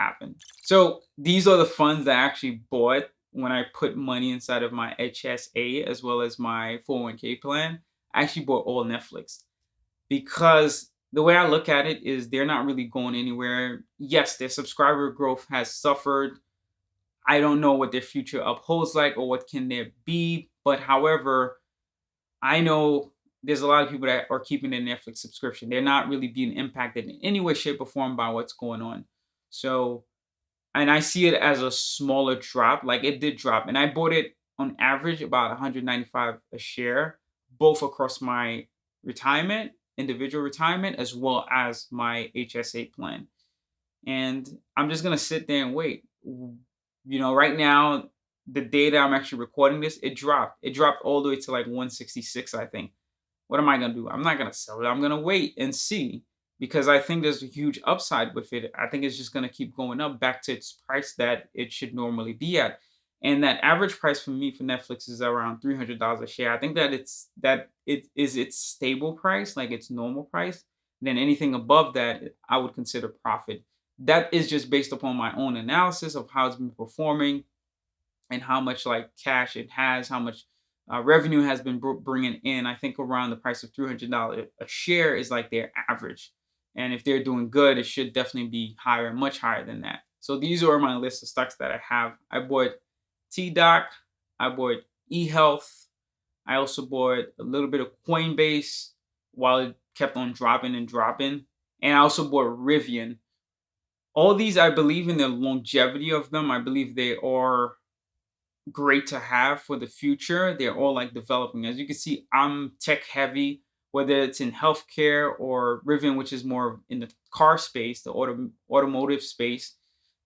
happen. So these are the funds that I actually bought when I put money inside of my HSA as well as my 401k plan. I actually bought all Netflix because the way I look at it is they're not really going anywhere. Yes, their subscriber growth has suffered. I don't know what their future upholds like or what can there be, but however, I know there's a lot of people that are keeping their Netflix subscription. They're not really being impacted in any way, shape, or form by what's going on. So, and I see it as a smaller drop. Like it did drop, and I bought it on average about 195 a share, both across my retirement, individual retirement, as well as my HSA plan. And I'm just gonna sit there and wait. Right now, the day that I'm actually recording this, it dropped. It dropped all the way to like 166, I think. What am I gonna do? I'm not gonna sell it. I'm gonna wait and see because I think there's a huge upside with it. I think it's just gonna keep going up back to its price that it should normally be at. And that average price for me for Netflix is around $300 a share. I think that it is its stable price, like its normal price. Then anything above that, I would consider profit. That is just based upon my own analysis of how it's been performing and how much like cash it has, how much revenue has been bringing in. I think around the price of $300 a share is like their average. And if they're doing good, it should definitely be higher, much higher than that. So these are my list of stocks that I have. I bought TDoc, I bought eHealth, I also bought a little bit of Coinbase while it kept on dropping and dropping. And I also bought Rivian. All these, I believe in the longevity of them. I believe they are great to have for the future. They're all like developing. As you can see, I'm tech heavy, whether it's in healthcare or Rivian, which is more in the car space, the automotive space.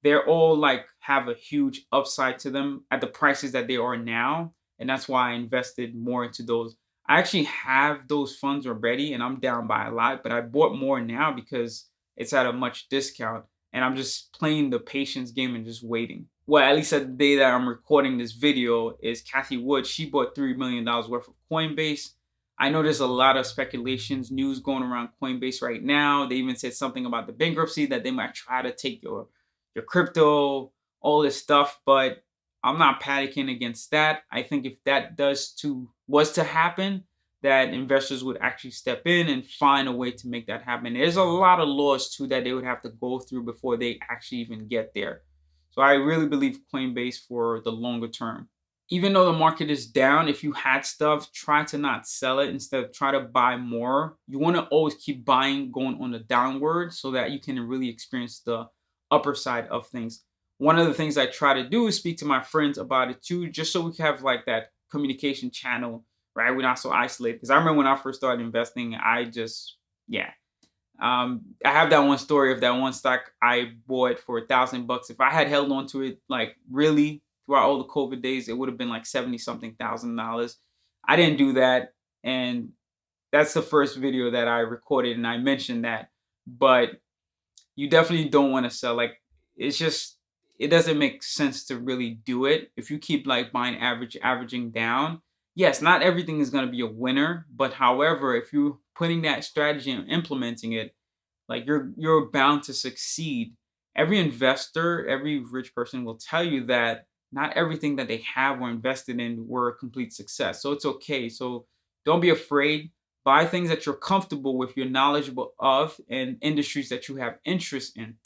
They're all like have a huge upside to them at the prices that they are now. And that's why I invested more into those. I actually have those funds already and I'm down by a lot, but I bought more now because it's at a much discount. And I'm just playing the patience game and just waiting. Well, at least at the day that I'm recording this video is Kathy Wood. She bought $3 million worth of Coinbase. I know there's a lot of speculations, news going around Coinbase right now. They even said something about the bankruptcy that they might try to take your crypto, all this stuff, but I'm not panicking against that. I think if that was to happen, that investors would actually step in and find a way to make that happen. There's a lot of laws too that they would have to go through before they actually even get there. So I really believe Coinbase for the longer term. Even though the market is down, if you had stuff, try to not sell it. Instead, try to buy more. You want to always keep buying going on the downward so that you can really experience the upper side of things. One of the things I try to do is speak to my friends about it too, just so we can have like that communication channel, right? We're not so isolated. Because I remember when I first started investing, I have that one story of that one stock I bought for $1,000. If I had held on to it, like really throughout all the COVID days, it would have been like 70 something $1,000. I didn't do that. And that's the first video that I recorded and I mentioned that. But you definitely don't want to sell. Like it doesn't make sense to really do it. If you keep like buying averaging down, yes, not everything is going to be a winner, but however, if you're putting that strategy and implementing it, like you're bound to succeed. Every investor, every rich person will tell you that not everything that they have or invested in were a complete success. So it's okay. So don't be afraid. Buy things that you're comfortable with, you're knowledgeable of, and industries that you have interest in.